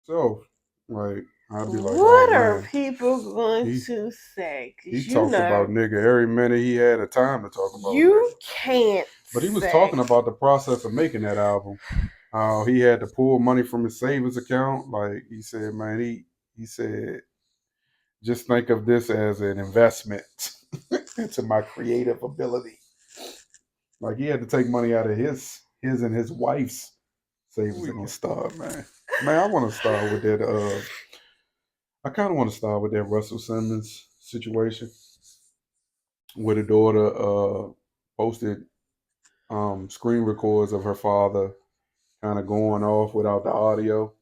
himself. Like I'd be like, oh What are man, people going he to say? he Because talked about nigga every minute he had a time to talk about nigga. you can't But he was say. talking about the process of making that album. How he had to pull money from his savings account. Like he said, man, he said, just think of this as an investment into my creative ability. Like he had to take money out of his and his wife's savings. We gonna start, man. Man, I want to start with that. I kind of want to start with that Russell Simmons situation, where the daughter posted screen records of her father kind of going off without the audio,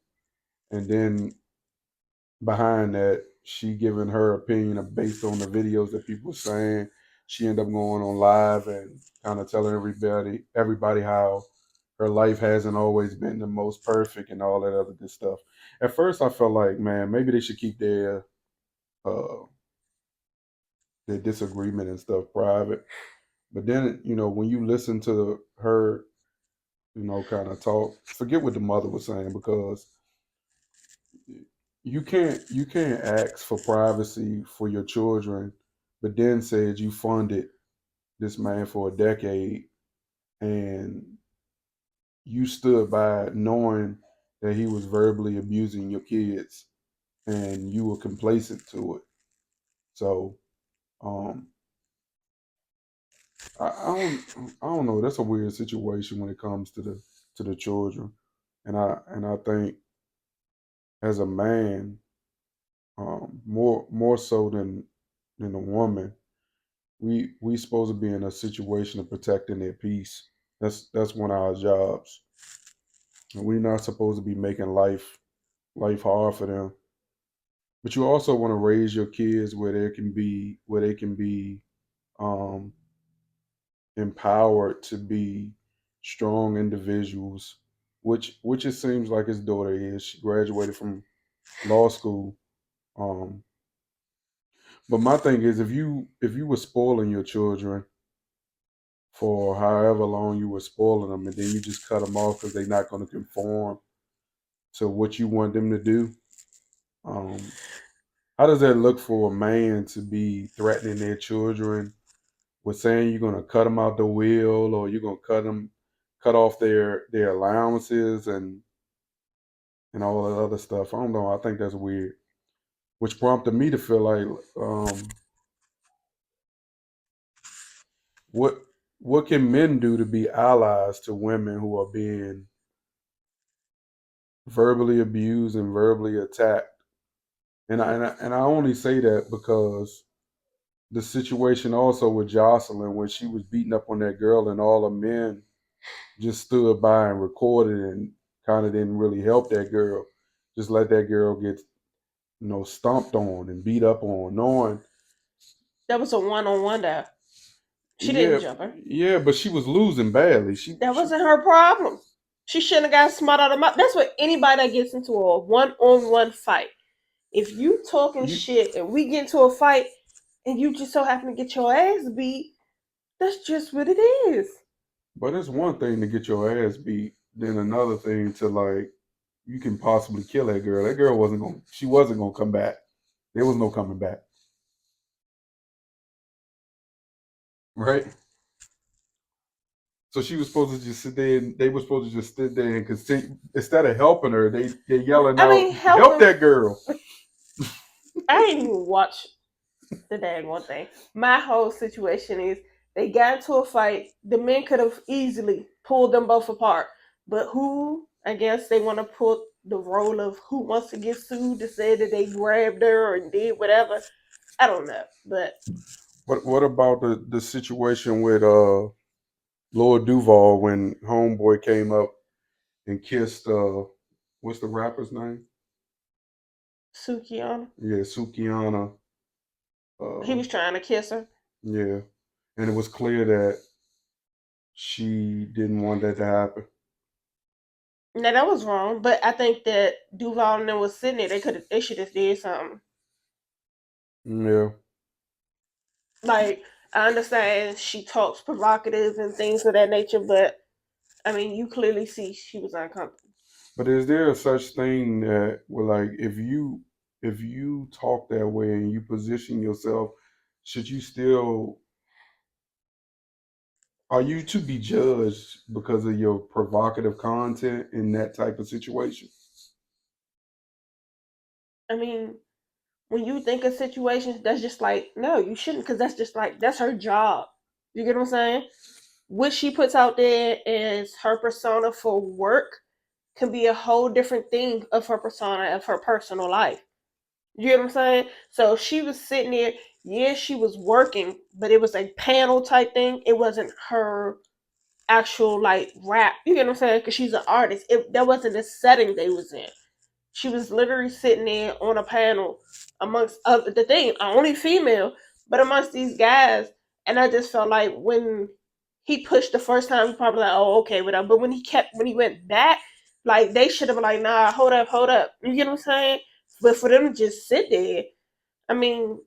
and then behind that, she giving her opinion based on the videos that people were saying. She ended up going on live and kind of telling everybody how her life hasn't always been the most perfect and all that other good stuff. At first, I felt like, man, maybe they should keep uh, their disagreement and stuff private. But then, when you listen to her, kind of talk, forget what the mother was saying, because you can't ask for privacy for your children, but then said you funded this man for a decade and you stood by knowing that he was verbally abusing your kids and you were complacent to it. So um, I don't know. That's a weird situation when it comes to the children, and I think as a man, more so than a woman, we supposed to be in a situation of protecting their peace. That's one of our jobs. And we're not supposed to be making life hard for them. But you also want to raise your kids where they can be um, empowered to be strong individuals, which it seems like his daughter is. She graduated from law school. Um, but my thing is, if you were spoiling your children for however long you were spoiling them, and then you just cut them off because they're not going to conform to what you want them to do. Um, how does that look for a man to be threatening their children with saying you're going to cut them out the will, or you're going to cut off their allowances and all that other stuff? I don't know. I think that's weird, which prompted me to feel like, what what can men do to be allies to women who are being verbally abused and verbally attacked? And I only say that because the situation also with Jocelyn, when she was beating up on that girl, and all the men just stood by and recorded and kind of didn't really help that girl. Just let that girl get stomped on and beat up on, knowing, That was a one-on-one there. She didn't yeah, jump her. yeah, but she was losing badly. She, That she wasn't her problem. She shouldn't have got smart out of mouth. That's what anybody that gets into a one-on-one fight. If you talking you, shit and we get into a fight and you just so happen to get your ass beat, that's just what it is. but it's one thing to get your ass beat, then another thing to, like, you can possibly kill that girl. That girl she wasn't gonna come back. There was no coming back, right? So she was supposed to just sit there, and they were supposed to just sit there and continue. Instead of helping her, they yelling I out, mean, "Help helping. that girl!" I didn't even watch the dang one thing. My whole situation is they got into a fight. The men could have easily pulled them both apart. But who, I guess they want to put the role of who wants to get sued to say that they grabbed her and did whatever. I don't know. But What about the situation with Lord Duval when Homeboy came up and kissed what's the rapper's name? Sukiana, Yeah, Sukiana. he Uh, was trying to kiss her. yeah, and it was clear that she didn't want that to happen. Now that was wrong, but I think that Duval and them was sitting there. They should have did something. Yeah, Like I understand she talks provocative and things of that nature, but I mean you clearly see she was uncomfortable. But is there a such thing that, well, like, if you talk that way and you position yourself, should you still, are you to be judged because of your provocative content in that type of situation? I mean, when you think of situations, that's just like, no, you shouldn't, because that's just like, that's her job. You get what I'm saying? What she puts out there as her persona for work can be a whole different thing of her persona of her personal life. You get what I'm saying? So she was sitting there, yeah, she was working, but it was a panel type thing. It wasn't her actual like rap. You get what I'm saying? Because she's an artist. That wasn't the setting they was in. She was literally sitting there on a panel amongst other the thing, only female, but amongst these guys. And I just felt like when he pushed the first time, he probably like, oh, okay, whatever. But when he went back, like they should have been like, nah, hold up, hold up. You get what I'm saying? But for them to just sit there, I mean,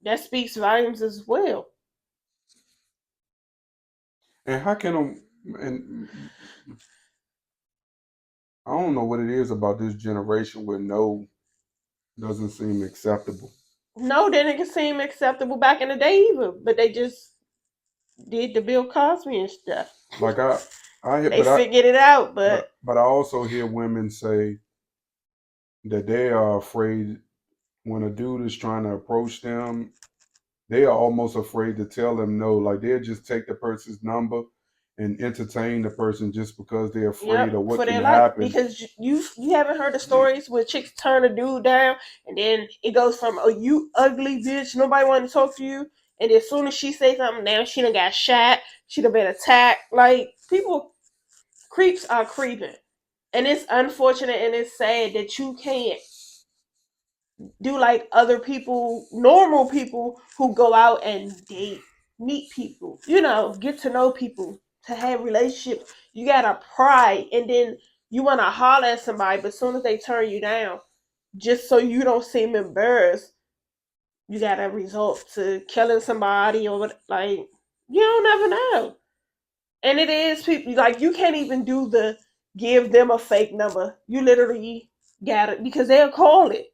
that speaks volumes as well. And how can and I don't know what it is about this generation where no doesn't seem acceptable. No, they didn't seem acceptable back in the day either, but they just did the Bill Cosby and stuff. Like They figured it out, but I also hear women say that they are afraid when a dude is trying to approach them, they are almost afraid to tell them no. Like they'll just take the person's number and entertain the person just because they're afraid yep, of what for can their life. happen. Because you haven't heard the stories where chicks turn a dude down, and then it goes from oh you ugly bitch, nobody want to talk to you, and as soon as she say something, now she done got shot, she done been attacked. Like people, creeps are creeping, and it's unfortunate and it's sad that you can't do like other people, normal people who go out and date, meet people, get to know people, to have relationships. You gotta pry, and then you wanna holler at somebody, but as soon as they turn you down, just so you don't seem embarrassed, you gotta resort to killing somebody or what. Like you don't never know. And it is people like you can't even do the give them a fake number. You literally got it because they'll call it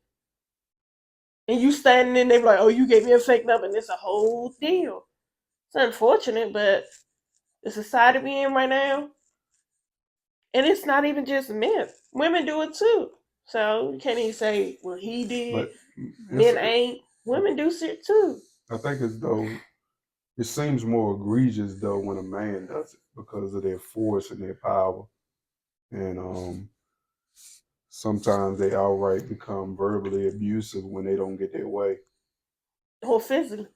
and you standing in there like, oh, you gave me a fake number, and it's a whole deal. It's unfortunate, but the society we in right now, and it's not even just men. Women do it too. So you can't even say, well, he did. But it's Men ain't. Women do shit too. I think as though it seems more egregious though when a man does it because of their force and their power, and sometimes they outright become verbally abusive when they don't get their way. Or physically.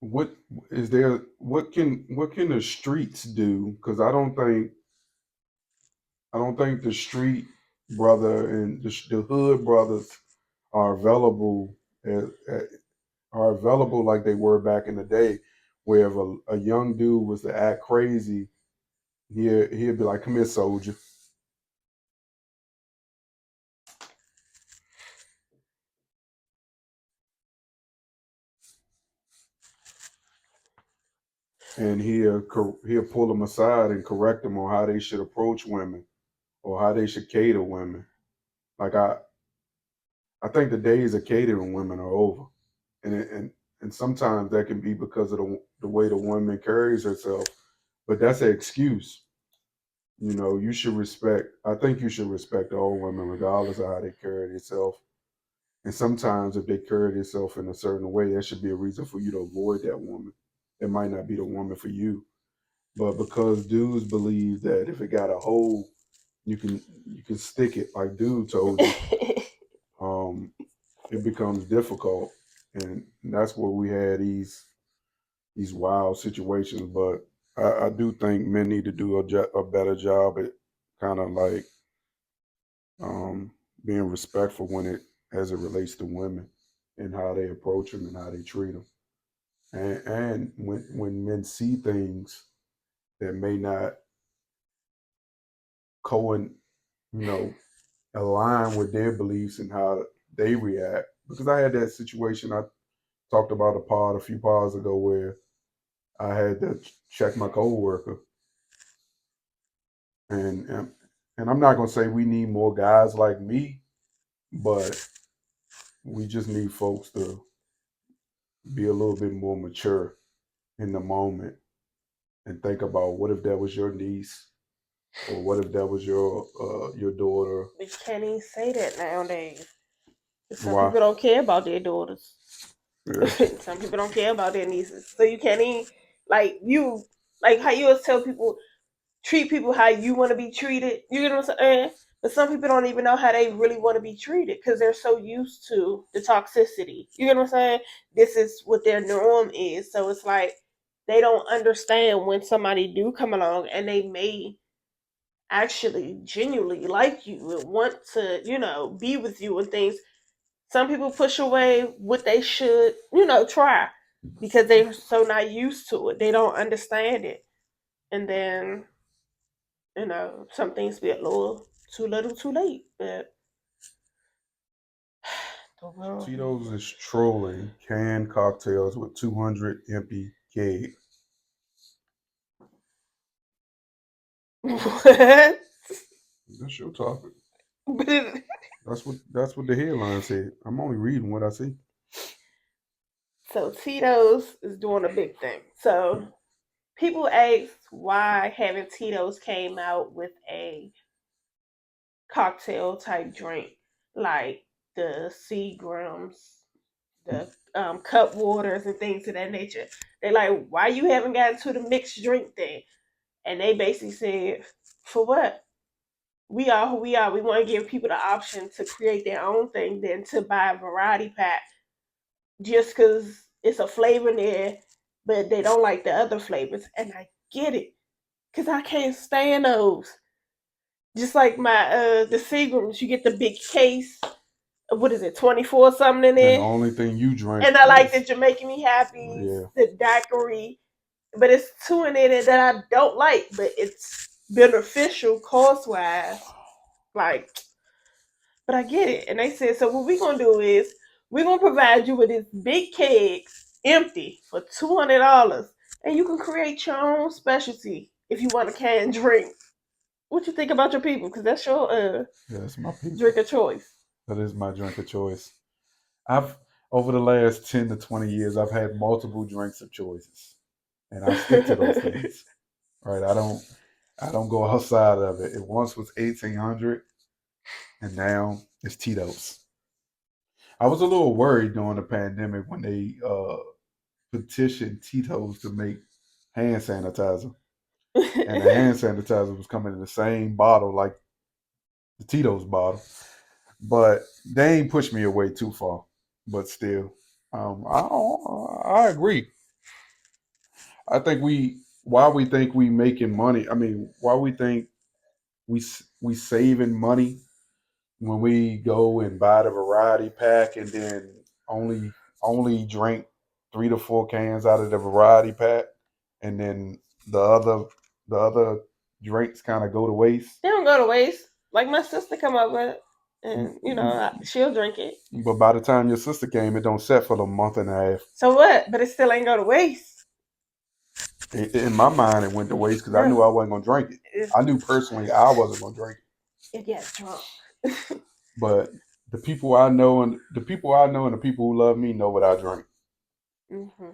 What is there? What can the streets do? Because I don't think the street brother and the hood brothers are available as, are available like they were back in the day, where if a young dude was to act crazy, he'd be like, "Come here, soldier," and he'll pull them aside and correct them on how they should approach women or how they should cater women. Like I think the days of catering women are over, and and sometimes that can be because of the way the woman carries herself, but that's an excuse. You know, you should respect. I think you should respect all women, regardless of how they carry themselves. And sometimes, if they carry themselves in a certain way, that should be a reason for you to avoid that woman. It might not be the woman for you, but because dudes believe that if it got a hole, you can stick it, like dude told you. Um, it becomes difficult, and that's where we had these wild situations. But I do think men need to do a better job at kind of like um, being respectful when it as it relates to women and how they approach them and how they treat them. And when men see things that may not co you know align with their beliefs and how they react, because I had that situation I talked about a few pods ago where I had to check my coworker, and And I'm not gonna say we need more guys like me, but we just need folks to be a little bit more mature in the moment and think about what if that was your niece or what if that was your daughter. We can't even say that nowadays. Some Why? people don't care about their daughters. Yeah. Some people don't care about their nieces. So you can't even like how you always tell people treat people how you want to be treated. You know what I'm saying? But some people don't even know how they really want to be treated because they're so used to the toxicity. You know what I'm saying? This is what their norm is. So it's like they don't understand when somebody do come along and they may actually genuinely like you and want to, be with you and things. Some people push away what they should, try because they're so not used to it. They don't understand it. And then, some things be a little too late. But the world. Tito's is trolling canned cocktails with 200 empty keg. What? That's your topic. That's what the headline said. I'm only reading what I see. So Tito's is doing a big thing. So people ask why haven't Tito's came out with a cocktail type drink like the Seagrams, the cup waters and things of that nature. They like, why you haven't gotten to the mixed drink thing? And they basically said, for what? We are who we are. We want to give people the option to create their own thing than to buy a variety pack just because it's a flavor in there, but they don't like the other flavors. And I get it because I can't stand those. Just like my the Seagrams, you get the big case. What is it, 24 something in And the there? only thing you drink And I like the is Jamaican Me Happy, yeah. the daiquiri, but it's two in there that I don't like, but it's beneficial cost wise. Like, but I get it. And they said, so what we're gonna do is we're gonna provide you with this big keg empty for $200, and you can create your own specialty if you want a canned drink. What you think about your people? Because that's your Yeah, that's my people. drink of choice. That is my drink of choice. I've over the last 10 to 20 years, I've had multiple drinks of choices, and I stick to those things. Right? I don't go outside of it. It once was 1800, and now it's Tito's. I was a little worried during the pandemic when they petitioned Tito's to make hand sanitizer, and the hand sanitizer was coming in the same bottle like the Tito's bottle. But they ain't pushed me away too far. But still, I agree. I think why we think we making money. I mean, why we think we saving money when we go and buy the variety pack and then only drink 3 to 4 cans out of the variety pack, and then the other the other drinks kind of go to waste. They don't go to waste. Like my sister come up with it, and she'll drink it. But by the time your sister came, it don't set for a month and a half. So what? But it still ain't go to waste. In my mind, it went to waste because I No, knew I wasn't gonna drink it. I knew personally I wasn't gonna drink it. it gets drunk. But the people I know and the people who love me know what I drink. Mm-hmm.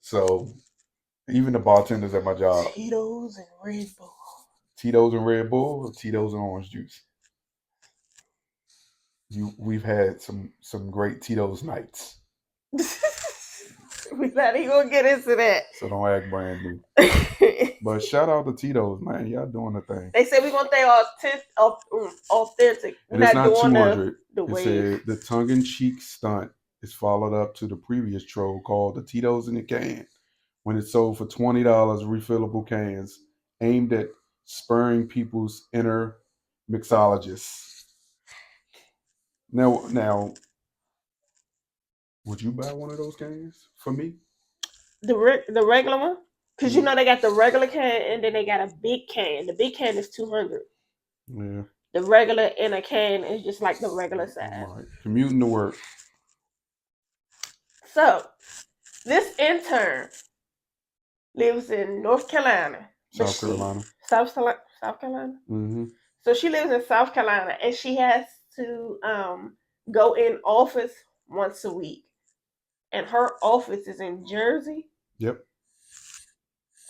So even the bartenders at my job, Tito's and Red Bull. Tito's and Red Bull, or Tito's and orange juice. We've had some great Tito's nights. We're not even gonna get into that. So don't act brand new. But shout out to Tito's, man. Y'all doing the thing. They said we're gonna stay authentic. We're And it's not doing 200. the It wave. said the tongue-in-cheek stunt is followed up to the previous troll called the Tito's in the can, when it sold for $20 refillable cans aimed at spurring people's inner mixologists. Now, would you buy one of those cans for me? The regular one, because they got the regular can and then they got a big can. The big can is 200. Yeah. The regular in a can is just like the regular size. Right. Commuting to work. So this intern lives in North Carolina. South Carolina. South Carolina. Mm-hmm. So she lives in South Carolina, and she has to go in office once a week. And her office is in Jersey. Yep.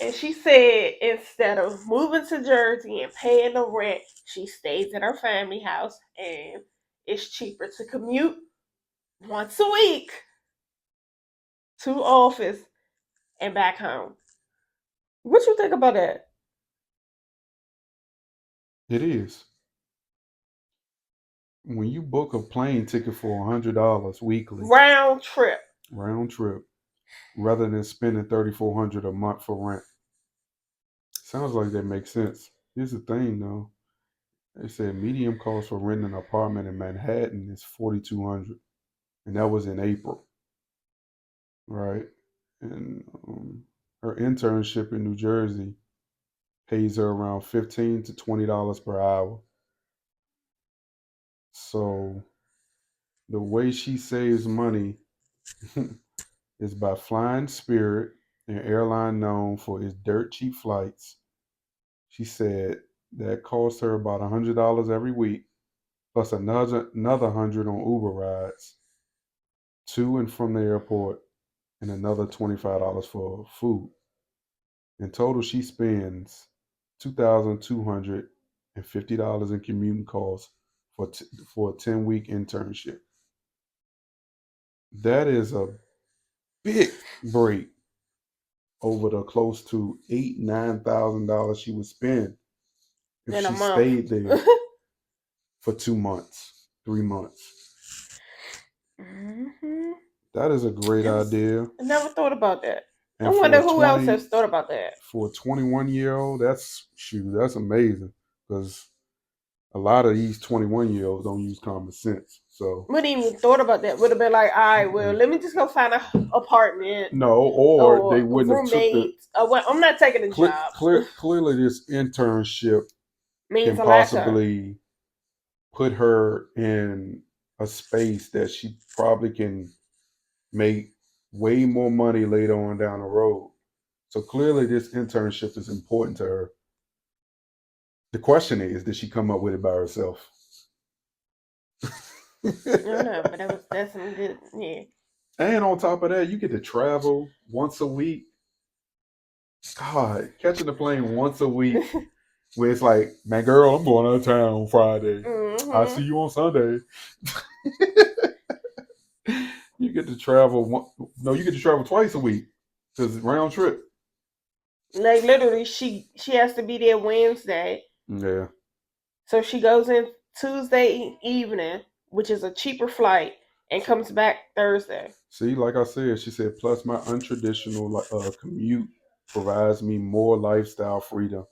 And she said instead of moving to Jersey and paying the rent, she stays at her family house, and it's cheaper to commute once a week to office and back home. What you think about that? It is. When you book a plane ticket for $100 weekly, Round trip. round trip, rather than spending $3,400 a month for rent, sounds like that makes sense. Here's the thing, though. They said medium cost for renting an apartment in Manhattan is $4,200, and that was in April, right? And her internship in New Jersey pays her around $15 to $20 per hour. So the way she saves money is by flying Spirit, an airline known for its dirt cheap flights. She said that cost her about $100 every week, plus another 100 on Uber rides to and from the airport, and another $25 for food. In total, she spends $2,250 in commuting costs for a 10-week internship. That is a big break over the close to $9,000 she would spend if In a she month. stayed there for 2 months, 3 months. Mm-hmm. That is a great idea. I never thought about that. I And wonder who else has thought about that. for a 21-year-old, that's amazing, because a lot of these 21-year-olds don't use common sense. So Wouldn't even thought about that. Would have been like, all right, well, let me just go find an apartment no, or they or wouldn't have took the roommate. Well, I'm not taking a job. clearly this internship Means can a lot to her. possibly put her in a space that she probably can make way more money later on down the road. So clearly this internship is important to her. The question is, did she come up with it by herself? I don't know, but that's some good. Yeah. And on top of that, you get to travel once a week. God, catching the plane once a week where it's like, man, girl, I'm going out of town on Friday. I'll see you on Sunday. You get to travel. No, you get to travel twice a week because it's round trip. Like literally, she has to be there Wednesday, Yeah. so she goes in Tuesday evening, which is a cheaper flight, and comes back Thursday. See, like I said, she said, plus my untraditional commute provides me more lifestyle freedom,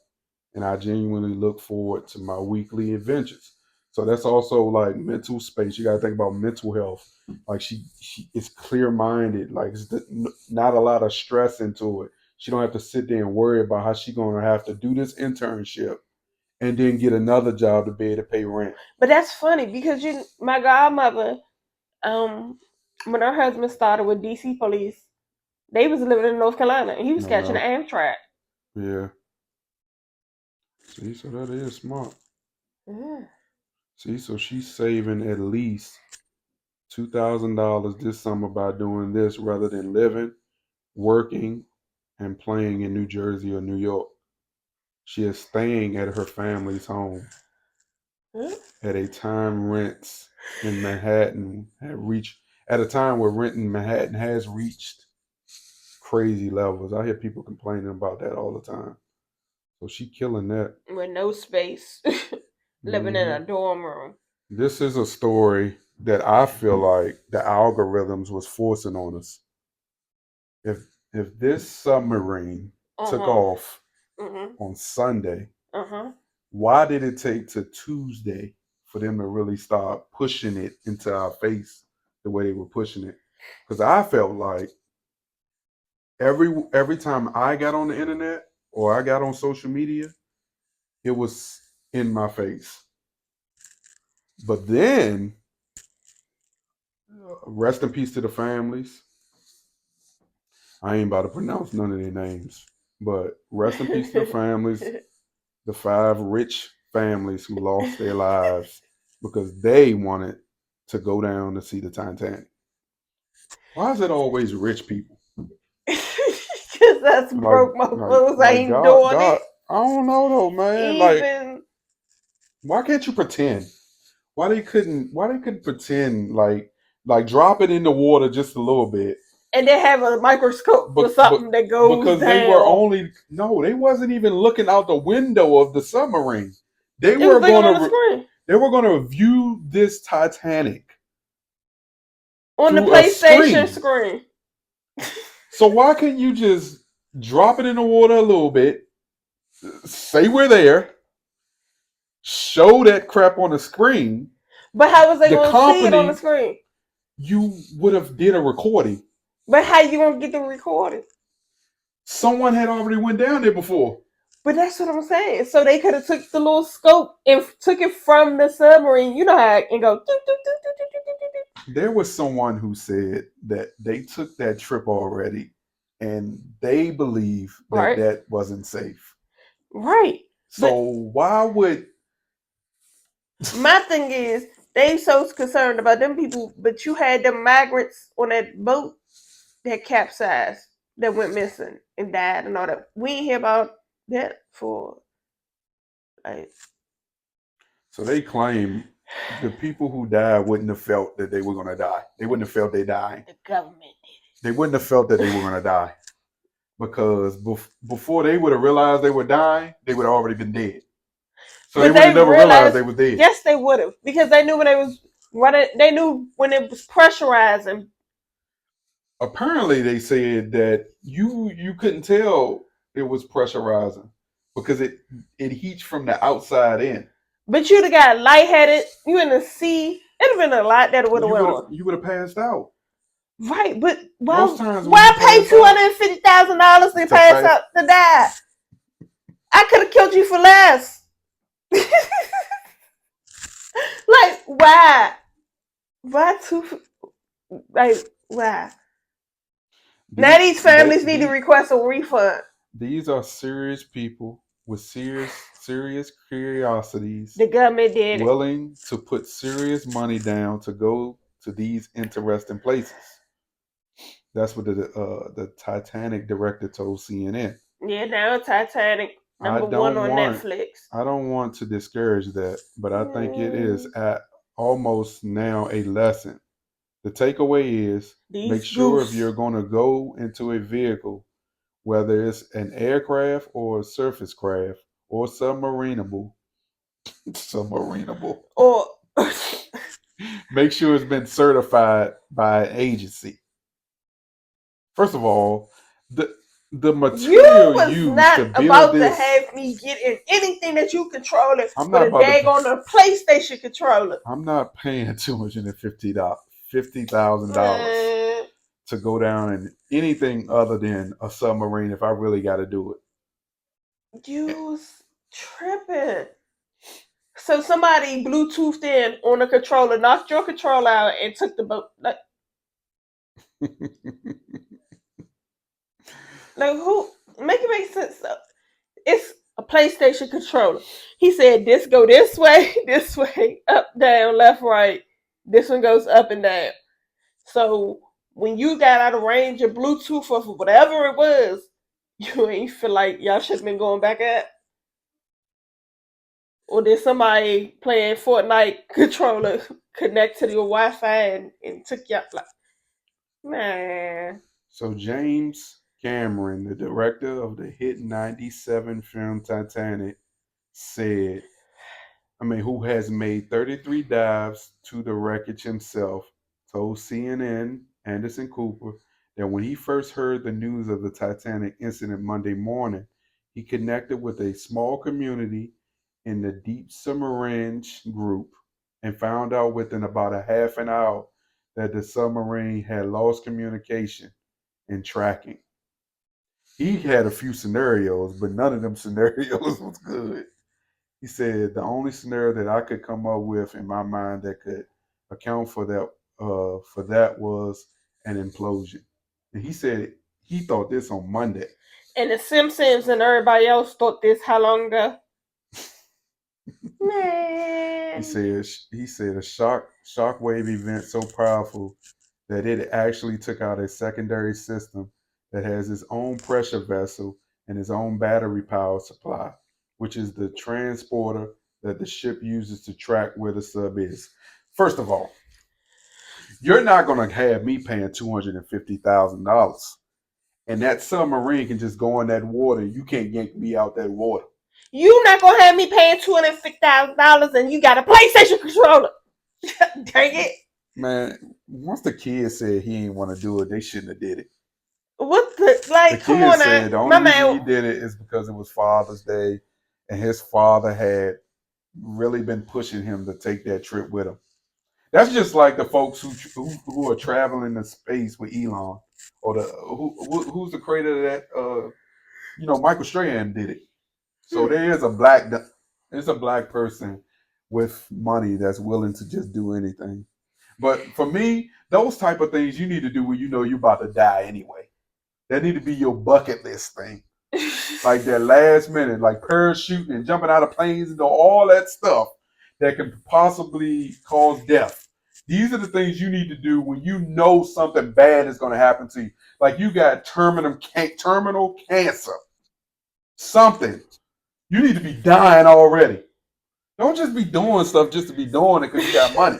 and I genuinely look forward to my weekly adventures. So that's also like mental space. You got to think about mental health. Like she is clear minded. Like it's not a lot of stress into it. She don't have to sit there and worry about how she gonna have to do this internship and then get another job to be able to pay rent. But that's funny because my godmother, when her husband started with DC Police, they was living in North Carolina, and he was No catching the doubt. Amtrak. Yeah. See, so that is smart. Yeah. See, so she's saving at least $2,000 this summer by doing this rather than living, working, and playing in New Jersey or New York. She is staying at her family's home at a time rents in Manhattan had reached at a time where rent in Manhattan has reached crazy levels. I hear people complaining about that all the time. So she killing that. With no space, living in a Hmm. dorm room. This is a story that I feel like the algorithms was forcing on us. If this submarine Uh took huh. off on Sunday, Uh huh. why did it take to Tuesday for them to really start pushing it into our face the way they were pushing it? Because I felt like every time I got on the internet or I got on social media, it was in my face. But then, rest in peace to the families. I ain't about to pronounce none of their names, but rest in peace to the families, the 5 rich families who lost their lives because they wanted to go down to see the Titanic. Why is it always rich people? Because that's Like, broke motherfuckers ain't doing God. it. I don't know though, man. Like, Even why can't you pretend? Why they couldn't pretend like drop it in the water just a little bit. and they have a microscope for But something that goes because they were down. only no, they wasn't even looking out the window of the submarine. They It was were looking on the gonna screen. they were gonna view this Titanic On the through a PlayStation screen. screen. So why can't you just drop it in the water a little bit, say we're there, show that crap on the screen? But how was they The going to see it on the company, screen? you would have did a recording. But how you going to get the recording? Someone had already went down there before. But that's what I'm saying. So they could have took the little scope and took it from the submarine. You know how it can go. Doo, doo, doo, doo, doo, doo, doo, doo. There was someone who said that they took that trip already and they believe that Right. that wasn't safe. Right. So why would My thing is, they so concerned about them people, but you had them migrants on that boat that capsized, that went missing and died and all that. We ain't hear about that for like. So they claim the people who died wouldn't have felt that they were going to die. They wouldn't have felt they dying. The government did. They wouldn't have felt that they were going to die because before they would have realized they were dying, they would have already been dead. So they would have never realized they were dead. Yes, they would have, because they knew when they was running. They knew when it was pressurizing. Apparently, they said that you couldn't tell it was pressurizing because it heats from the outside in. But you'd have got lightheaded. You in the sea. It'd have been a lot that would have went on. You would have passed out. Right, but Most times why pay $250,000 to pass out to die? I could have killed you for less. Like, why? Why why? Now these families need to request a refund. These are serious people with serious curiosities. The government did willing to put serious money down to go to these interesting places. That's what the Titanic director told CNN. Yeah, now Titanic #1 on Netflix. I don't want to discourage that, but I think it is at almost now a lesson. The takeaway is make sure if you're going to go into a vehicle, whether it's an aircraft or a surface craft or submarinable, or make sure it's been certified by an agency. First of all, the material you was not about to have me get in anything that you control it with a daggone a PlayStation controller. I'm not paying $250,000 to go down in anything other than a submarine if I really got to do it. You was tripping. So somebody Bluetoothed in on a controller, knocked your controller out, and took the boat. Like who? Make it make sense. It's a PlayStation controller. He said this go this way, up, down, left, right. This one goes up and down. So when you got out of range of Bluetooth or whatever it was, you ain't feel like y'all should have been going back at? Or did somebody playing Fortnite controller connect to your Wi-Fi and took y'all like, man? So James Cameron, the director of the hit 97 film Titanic, said, who has made 33 dives to the wreckage himself, told CNN Anderson Cooper that when he first heard the news of the Titanic incident Monday morning, he connected with a small community in the Deep Submarine group and found out within about a half an hour that the submarine had lost communication and tracking. He had a few scenarios, but none of them scenarios was good. He said the only scenario that I could come up with in my mind that could account for that was an implosion. And he said he thought this on Monday. And the Simpsons and everybody else thought this how long ago? Man. He said a shockwave event so powerful that it actually took out a secondary system that has its own pressure vessel and its own battery power supply, which is the transporter that the ship uses to track where the sub is. First of all, you're not going to have me paying $250,000, and that submarine can just go in that water. You can't yank me out that water. You not gonna have me paying $250,000 and you got a PlayStation controller. Dang it. Man, once the kid said he didn't want to do it, they shouldn't have did it. What the The come kid on now. said the only My reason he man. did it is because it was Father's Day, and his father had really been pushing him to take that trip with him. That's just like the folks who are traveling to space with Elon, or who's the creator of that. Michael Strahan did it. So there's a black person with money that's willing to just do anything. But for me, those type of things you need to do when you know you're about to die anyway. That need to be your bucket list thing. Like that last minute, like parachuting and jumping out of planes and all that stuff that could possibly cause death. These are the things you need to do when you know something bad is going to happen to you. Like you got terminal cancer, something. You need to be dying already. Don't just be doing stuff just to be doing it because you got money.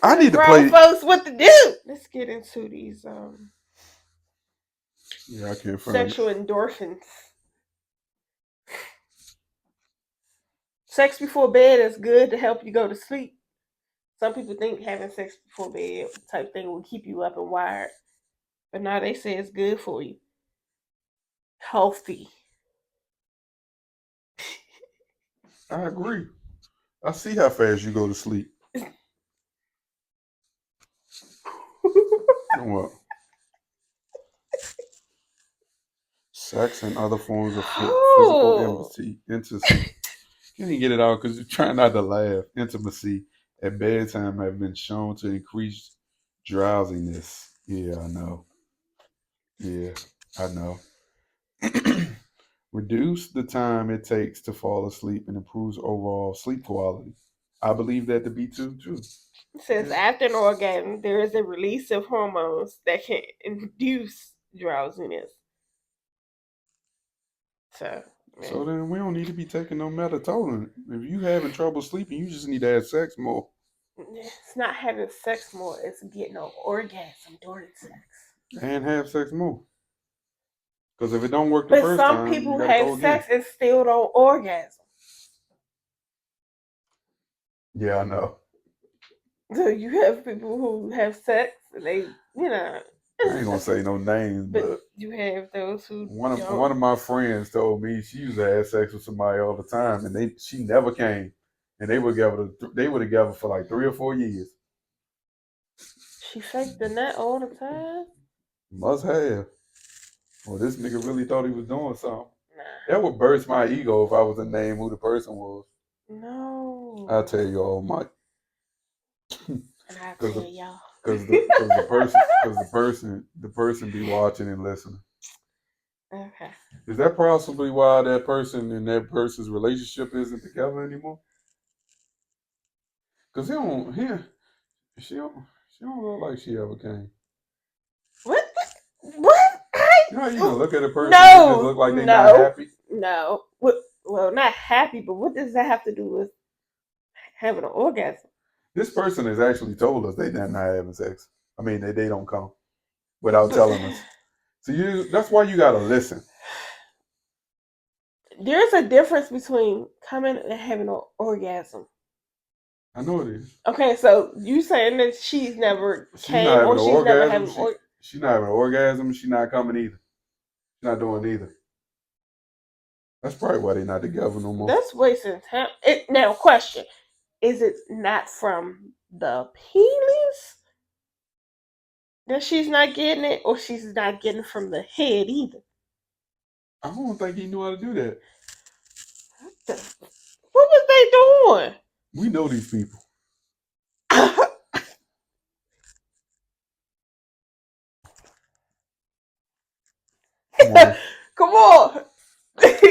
I need to play folks what to do. Let's get into these Yeah, I can't find sexual endorphins. Sex before bed is good to help you go to sleep. Some people think having sex before bed type thing will keep you up and wired. But now they say it's good for you. Healthy. I agree. I see how fast you go to sleep. What? Sex and other forms of physical intimacy. Can't even get it out because you're trying not to laugh. Intimacy at bedtime have been shown to increase drowsiness. Yeah, I know. Yeah, I know. Reduce the time it takes to fall asleep and improves overall sleep quality. I believe that to be true. It says Yeah. after an orgasm, there is a release of hormones that can induce drowsiness. So, So then we don't need to be taking no melatonin. If you having trouble sleeping, you just need to have sex more. it's not having sex more, it's getting an orgasm during sex. And have sex more. Because if it don't work the But first some time, you people got to have go again. sex and still don't orgasm. Yeah, I know. So you have people who have sex and they, I ain't gonna say no names, but you have those who one of my friends told me she used to have sex with somebody all the time, and she never came, and they were together for like 3 or 4 years. She faked the nut all the time. Must have. Well, this nigga really thought he was doing something. Nah. That would burst my ego if I was to name who the person was. No. I'll tell you all, Mike. And I'll Because tell y'all. the person be watching and listening. Okay. Is that possibly why that person and that person's relationship isn't together anymore? Because she don't look like she ever came. What? What? You know how you can look at a person No, and just look like they're not happy? No. What? Well, not happy, but what does that have to do with having an orgasm? This person has actually told us they're not having sex. I mean, they don't come without telling us. So that's why you gotta listen. There's a difference between coming and having an orgasm. I know it is. Okay, so you saying that she's never She's not came having or an she's never orgasm. having She's not having an orgasm. She's not coming either. She's not doing either. That's probably why they're not together no more. That's wasting time. Now, question: is it not from the penis that she's not getting it, or she's not getting it from the head either? I don't think he knew how to do that. What was they doing? We know these people. Come on.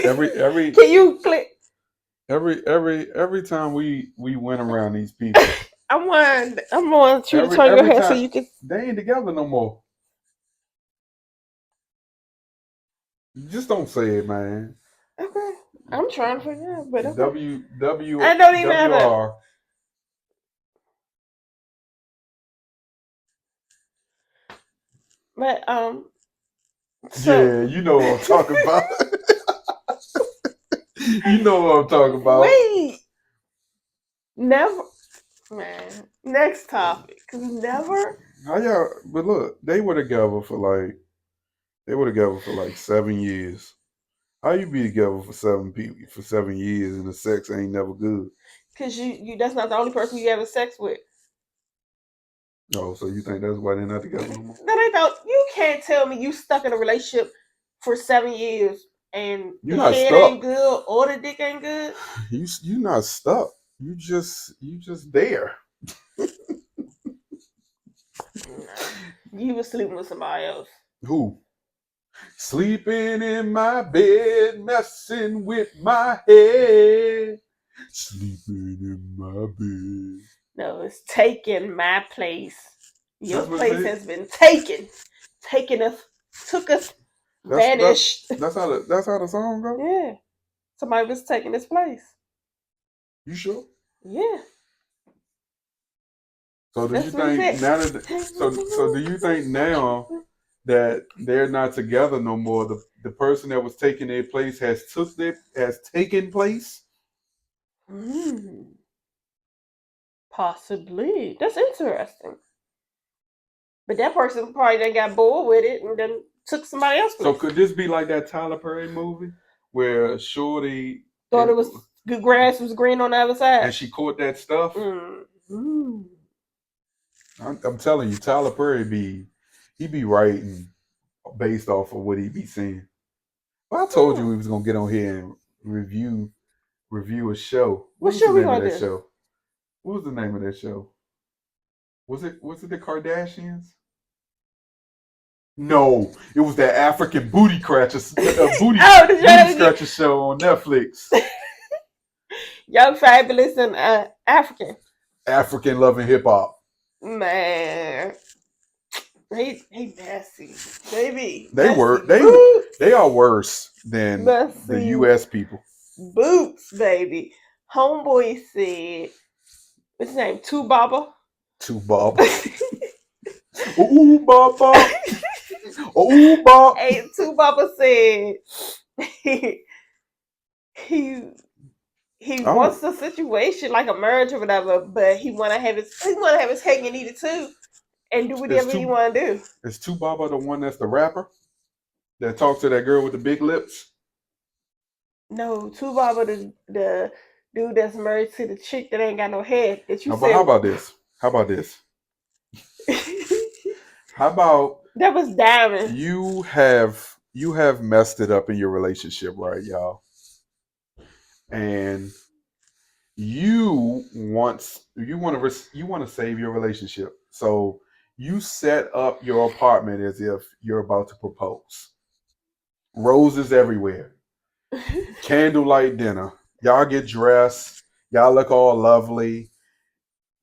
every Can you click? every time we went around these people, I'm want you to turn your every head so time you can. they ain't together no more. Just don't say it, man. Okay, I'm trying to figure out, but okay. W I don't even have W a. R. But so Yeah, you know what I'm talking about. You know what I'm talking about. wait, never, man. Next topic, cause never. How y'all? But look, they were together for like 7 years. How you be together for 7 years and the sex ain't never good? Cause you that's not the only person you having sex with. Oh, so you think that's why they're not together no more? That ain't no. You can't tell me you stuck in a relationship for 7 years and You're the not head ain't stuck. good or the dick ain't good. You not stuck. You just there. Nah, you was sleeping with somebody else. Who? Sleeping in my bed, messing with my head. Sleeping in my bed. No, it's taking my place. Your That's what it place said. has been taken. Taken us, took us, That's that's vanished. that's how the song goes. Yeah. Somebody was taking his place. You sure? Yeah. So do you That's what he think said. now that so do you think now that they're not together no more, the person that was taking their place has taken place? Hmm. Possibly. That's interesting. But that person probably then got bored with it and then took somebody else's So place. could this be like that Tyler Perry movie where Shorty Thought it was good grass was green on the other side. and she caught that stuff? Mm. I'm telling you, Tyler Perry he be writing based off of what he be seeing. Well, I told you we was gonna get on here and review a show. What What was the show we name of gonna that do? show? What was the name of that show? Was it the Kardashians? No, it was that African booty scratchers, Oh, the booty show scratcher show on Netflix. Young Fabulous and African. African loving hip hop. Man. He messy. Baby. They Messy were they boots. they are worse than the Messy U.S. people. boots, baby. Homeboy said, what's his name? Two Baba. To Bob. Ooh, Baba. Ooh, Bob. Hey, Two Baba said he he he Oh, wants the situation like a marriage or whatever, but he wanna have his cake and eat it too, and do is whatever he two wanna do. is two Baba the one that's the rapper that talks to that girl with the big lips? No, Two Baba the dude that's married to the chick that ain't got no head that you How said. about this? How about this? How about That was Diamond. you have messed it up in your relationship, right, y'all? And you want to save your relationship. So you set up your apartment as if you're about to propose. Roses everywhere. Candlelight dinner. Y'all get dressed. Y'all look all lovely.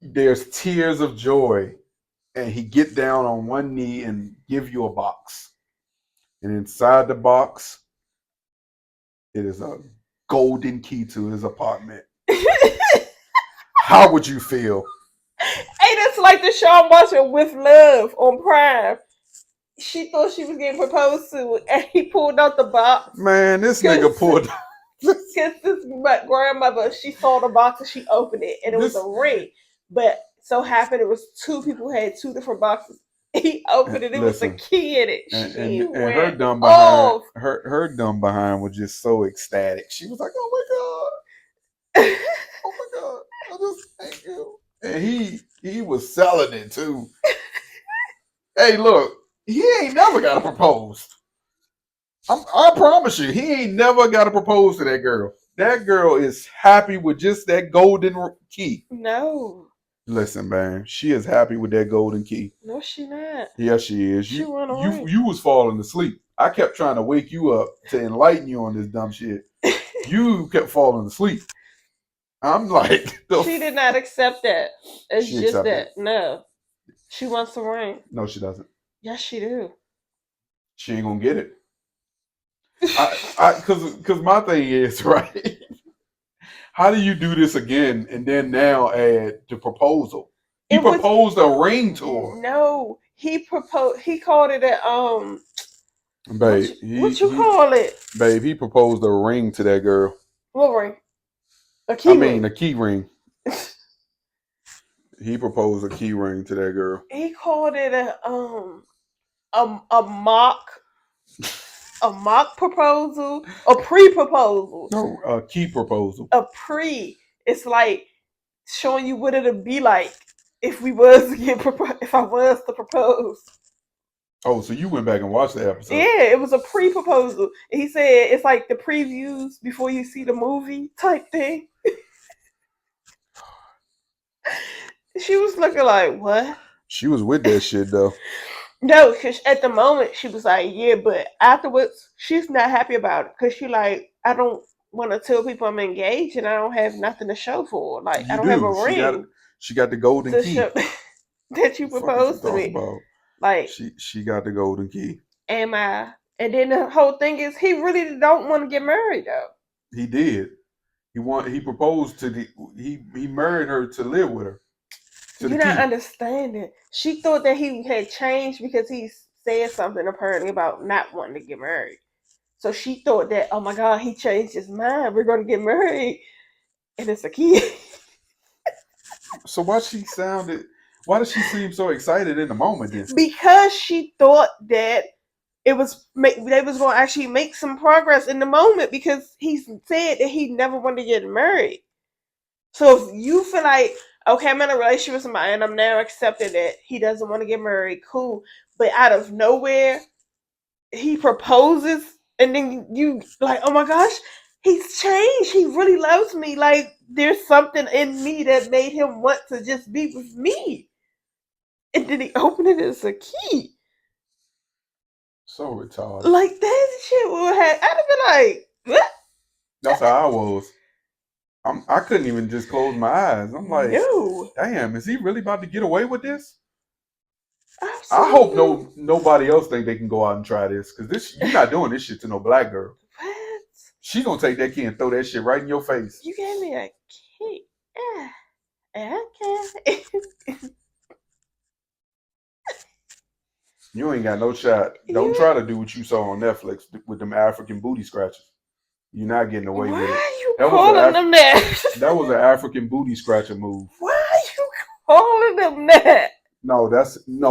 There's tears of joy. And he get down on one knee and give you a box. And inside the box, it is a golden key to his apartment. How would you feel? Hey, that's like the show I'm watching With Love on Prime. She thought she was getting proposed to, and he pulled out the box. Man, this nigga pulled Because this grandmother, she saw the box and she opened it, and it was this a ring. But so happened it was two people who had two different boxes. He opened it, it was a listen, key in it. and She her went dumb behind off. her dumb behind was just so ecstatic. She was like, "Oh my god, oh my god, I just thank you." And he was selling it too. Hey, look, he ain't never got to propose. I promise you, he ain't never got to propose to that girl. That girl is happy with just that golden key. No. Listen, man, she is happy with that golden key. No, she not. Yes, she is. She You run you away. you was falling asleep. I kept trying to wake you up to enlighten you on this dumb shit. You kept falling asleep. I'm like, She did not accept that. It's she just accepted. that. No. She wants the ring. No, she doesn't. Yes, she do. She ain't gonna get it. Cause my thing is right. How do you do this again and then now add the proposal? He It was proposed a ring to her. no. He proposed. He called it a Babe, What you call it? babe, he proposed a ring to that girl. What ring? A I key mean, ring. a key ring. He proposed a key ring to that girl. He called it a mock proposal, a pre-proposal. No, a key proposal. A pre. It's like showing you what it'd be like if we was to if I was to propose. Oh, so you went back and watched the episode? Yeah, it was a pre-proposal. He said it's like the previews before you see the movie type thing. She was looking like, what? She was with that shit though. No, because at the moment she was like, yeah, but afterwards she's not happy about it because she like, I don't want to tell people I'm engaged and I don't have nothing to show for. Like, I You don't have a do. ring She got the golden to key. show that you The fuck is you proposed to talking me. about? Like, She got the golden key. am I? And then the whole thing is he really don't want to get married though. He did. He proposed to the he married her to live with her. To the You're not key. understanding. She thought that he had changed because he said something apparently about not wanting to get married. So she thought that, oh my God, he changed his mind. We're going to get married. And it's a kid. So why does she seem so excited in the moment then? Because she thought that they was going to actually make some progress in the moment because he said that he never wanted to get married. So if you feel like, okay, I'm in a relationship with somebody and I'm now accepting that he doesn't want to get married, cool. But out of nowhere, he proposes and then you like, oh my gosh, he's changed. He really loves me. Like there's something in me that made him want to just be with me. And then he opened it as a key. So retarded. Like that shit would have I'd have been like, what? That's how I was. I couldn't even just close my eyes. I'm like, No. damn, is he really about to get away with this? I hope Absolutely. nobody else think they can go out and try this because this you're not doing this shit to no black girl. What? She gonna take that key and throw that shit right in your face. You gave me a key. Okay. You ain't got no shot. Don't You, try to do what you saw on Netflix with them African booty scratchers. You're not getting away why with it. are you That was calling them that? that was an African booty scratcher move. Why are you calling them that? No,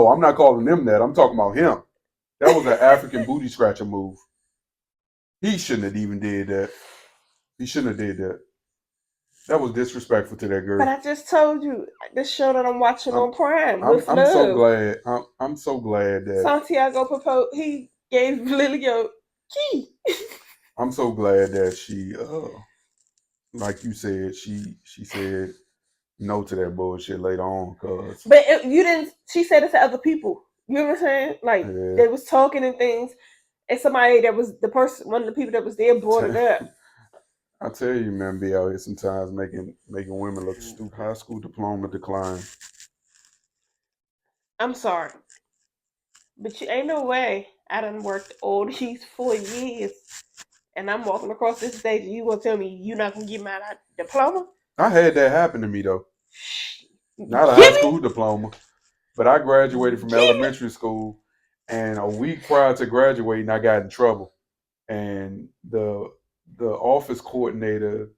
I'm not calling them that. I'm talking about him. That was an African booty scratcher move. He shouldn't have even did that. He shouldn't have did that. That was disrespectful to that girl. But I just told you this show that I'm watching I'm on Prime I'm, with I'm so love. glad. I'm so glad that Santiago proposed. He gave Lily a key. I'm so glad that she like you said she said no to that bullshit later on cuz But you didn't. She said it to other people. You know what I'm saying? Like yeah. they was talking and things, and somebody that was the person, one of the people that was there, brought it up. I tell you, man, be out here sometimes making women look stupid. High school diploma decline. I'm sorry, but you ain't no way. I done worked all these 4 years, and I'm walking across this stage, and you gonna tell me you not gonna get my diploma? I had that happen to me though. Not a high Gimme, school diploma, but I graduated from gimme. elementary school, and a week prior to graduating, I got in trouble, and the office coordinator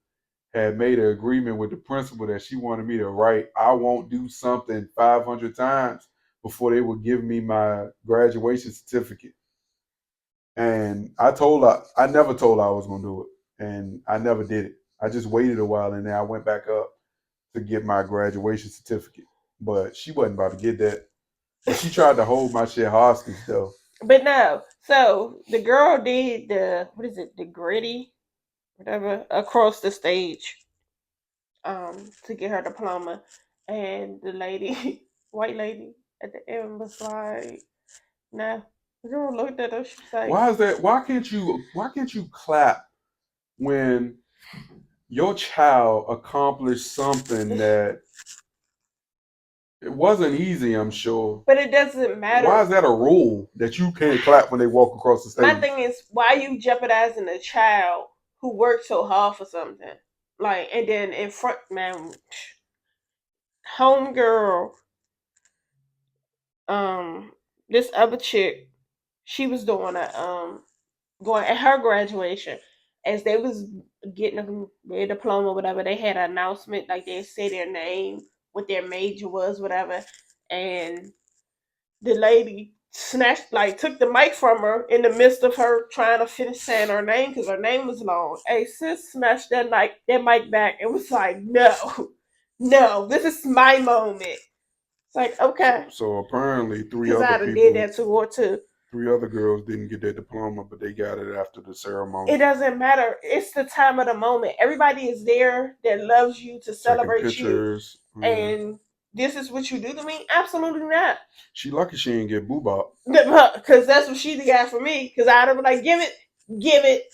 had made an agreement with the principal that she wanted me to write I won't do something 500 times before they would give me my graduation certificate. And I never told her I was going to do it. And I never did it. I just waited a while and then I went back up to get my graduation certificate. But she wasn't about to get that. But she tried to hold my shit hostage though. But no, so the girl did the what is it, the gritty, whatever, across the stage, to get her diploma, and the lady, white lady, at the end was like, "No." The girl looked at her. She was like, Why is that? Why can't you clap when your child accomplished something that it wasn't easy? I'm sure. but it doesn't matter. Why is that a rule that you can't clap when they walk across the My stage? thing is, why you jeopardizing a child who worked so hard for something? Like, and then in front, man, homegirl, this other chick, she was doing going at her graduation, as they was getting their diploma or whatever, they had an announcement, like they say their name, what their major was, whatever, and the lady snatched, like, took the mic from her in the midst of her trying to finish saying her name because her name was long. Hey, sis snatched that mic back and was like, no, no, this is my moment. It's like, okay. So apparently Because I'd have did that to her too. 3 other girls didn't get their diploma, but they got it after the ceremony. It doesn't matter. It's the time of the moment. Everybody is there that loves you to celebrate pictures, you. And this is what you do to me? Absolutely not. She lucky she didn't get boobop. Because that's what she got for me. Because I'd have been like, give it.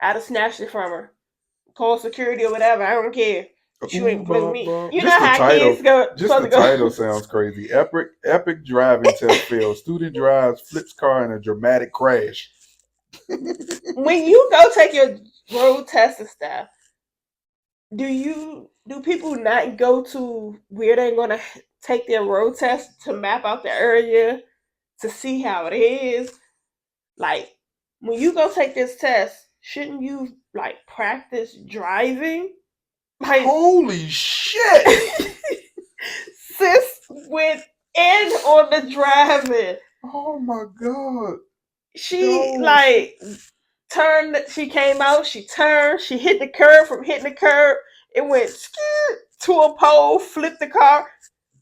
I'd have snatched it from her. Call security or whatever. I don't care. You ain't playing me. You know how kids go. Just the title sounds crazy. Epic driving test fails. Student drives, flips car in a dramatic crash. When you go take your road test and stuff, do people not go to where they're gonna take their road test to map out the area to see how it is? Like, when you go take this test, shouldn't you like practice driving? Like, holy shit! Sis went in on the driving. Oh my god! She turned. She came out. She turned. She hit the curb. From hitting the curb, it went to a pole. Flipped the car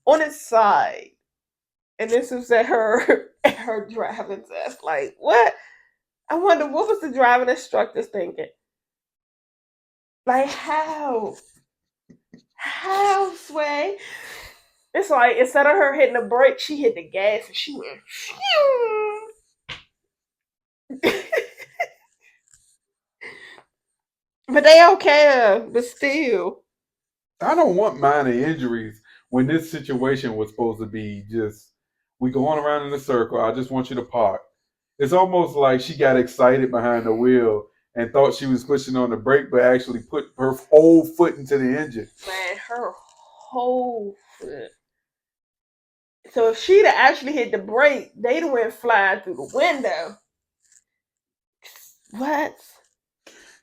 on its side, and this was at her driving test. Like, what? I wonder what was the driving instructors thinking. Like, how Sway? It's like, instead of her hitting the brake, she hit the gas and she went. But they okay, but still. I don't want minor injuries when this situation was supposed to be just, we going around in a circle. I just want you to park. It's almost like she got excited behind the wheel and thought she was pushing on the brake, but actually put her whole foot into the engine. Man, her whole foot. So if she'd have actually hit the brake, they'd have went flying through the window. What?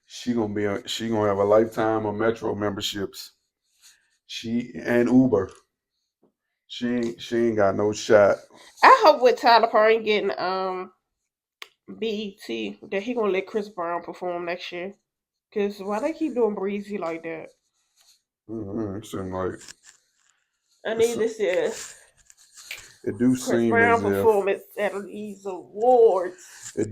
She gonna have a lifetime of Metro memberships. She and Uber. She ain't got no shot. I hope with Tyler Perry getting BET that he gonna let Chris Brown perform next year. Cause why they keep doing Breezy like that? It seems like I need to see it do Chris seem Brown as performance at these awards. I ain't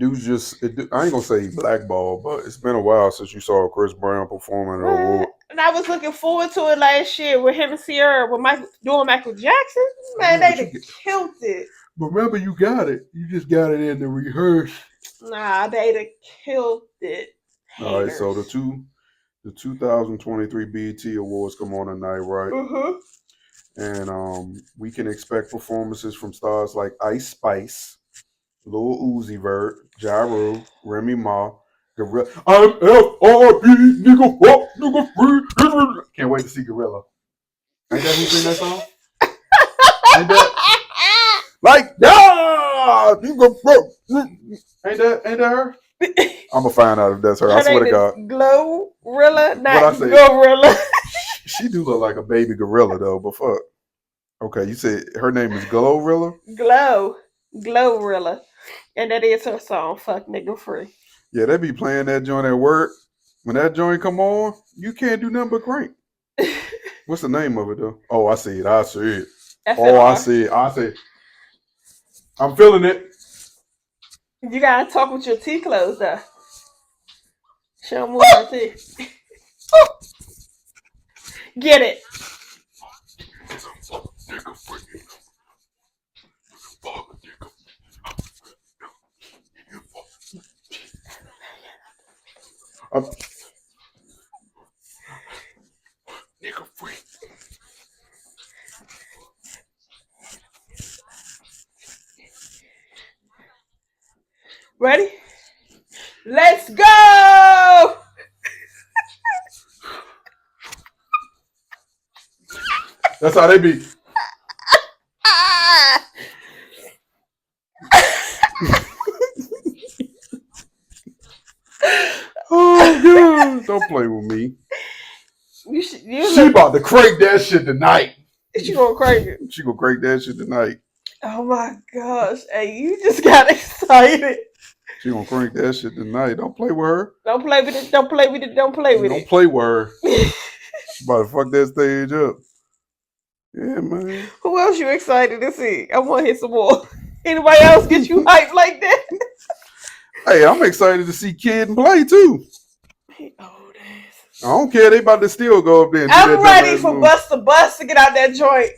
gonna say blackball, but it's been a while since you saw Chris Brown performing an award. And I was looking forward to it last year with him and Sierra, with doing Michael Jackson. Man, they killed it. But remember, you got it. You just got it in the rehearse. Nah, they killed it. Haters. All right, so the 2023 BET Awards come on tonight, right? Mm-hmm. And we can expect performances from stars like Ice Spice, Lil Uzi Vert, Ja Rule, Remy Ma, Gorilla. I'm F-R-B, nigga, fuck, nigga, free. Can't wait to see Gorilla. Ain't that who sing that song? Ain't that? Like, yeah, nigga, fuck. Ain't that her? I'm gonna find out if that's her. I swear to God. Glorilla, not Gorilla. She do look like a baby gorilla though, but fuck. Okay, you said her name is Glorilla? Glorilla. And that is her song, Fuck Nigga Free. Yeah, they be playing that joint at work. When that joint come on, you can't do nothing but crank. What's the name of it though? Oh, I see it. I see it. Oh, I see it. I'm feeling it. You gotta talk with your teeth closed though. Show them her teeth. Get it. Nigga free. Ready? Let's go! That's how they be. Oh God! Don't play with me. She about to crank that shit tonight. She gonna crank it. She gonna crank that shit tonight. Oh my gosh! Hey, you just got excited. She gonna crank that shit tonight. Don't play with her. Don't play with it. Don't play with it. Don't play with it. Don't play with her. She about to fuck that stage up. Yeah, man. Who else you excited to see? I want to hear some more. Anybody else get you hyped like that? Hey, I'm excited to see Kid and play too. Oh, I don't care. They about to still go up there. And I'm ready for Buster Bust to get out that joint.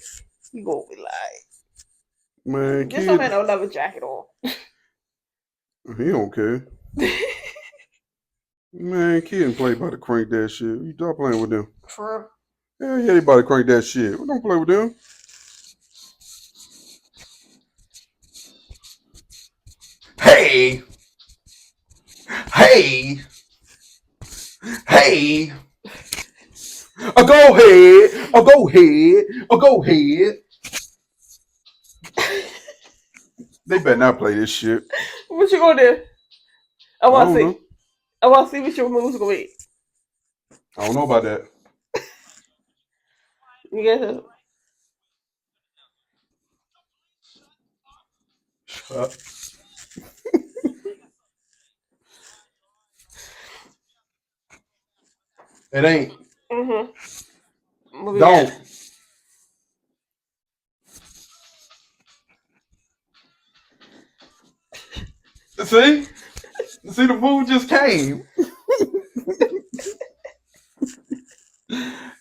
You gonna be like, man, just don't have no leather jacket on. He don't care. Man, Kid and play about to crank that shit. You stop playing with them. For real? Yeah, they about to crank that shit. We don't play with them. Hey! Hey! Hey! Go ahead! Go ahead! Go ahead! They better not play this shit. What you gonna do? I want to see. I want to see what your moves gonna be. I don't know about that. You get it? Shut up. It ain't. Mm-hmm. Don't. See? See, the move just came.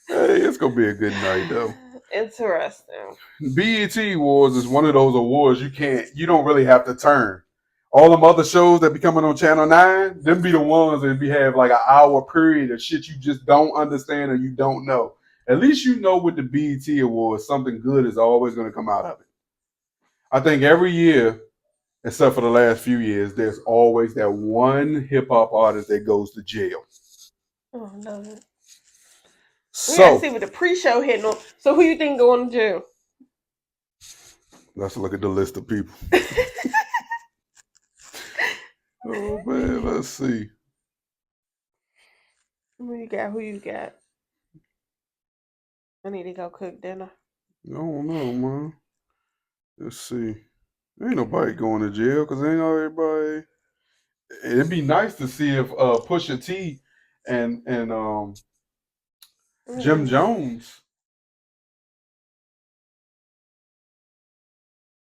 Hey, it's gonna be a good night though. Interesting. BET Awards is one of those awards you don't really have to turn. All them other shows that be coming on Channel 9, them be the ones that have like an hour period of shit you just don't understand or you don't know. At least you know with the BET Awards, something good is always going to come out of it. I think every year, except for the last few years, there's always that one hip hop artist that goes to jail. Oh, I love it. So, we gotta see what the pre-show hitting on. So who you think going to jail? Let's look at the list of people. Oh man, let's see. Who you got? Who you got? I need to go cook dinner. I don't know, man. Let's see. Ain't nobody going to jail because ain't everybody. It'd be nice to see if Pusha T and Jim Jones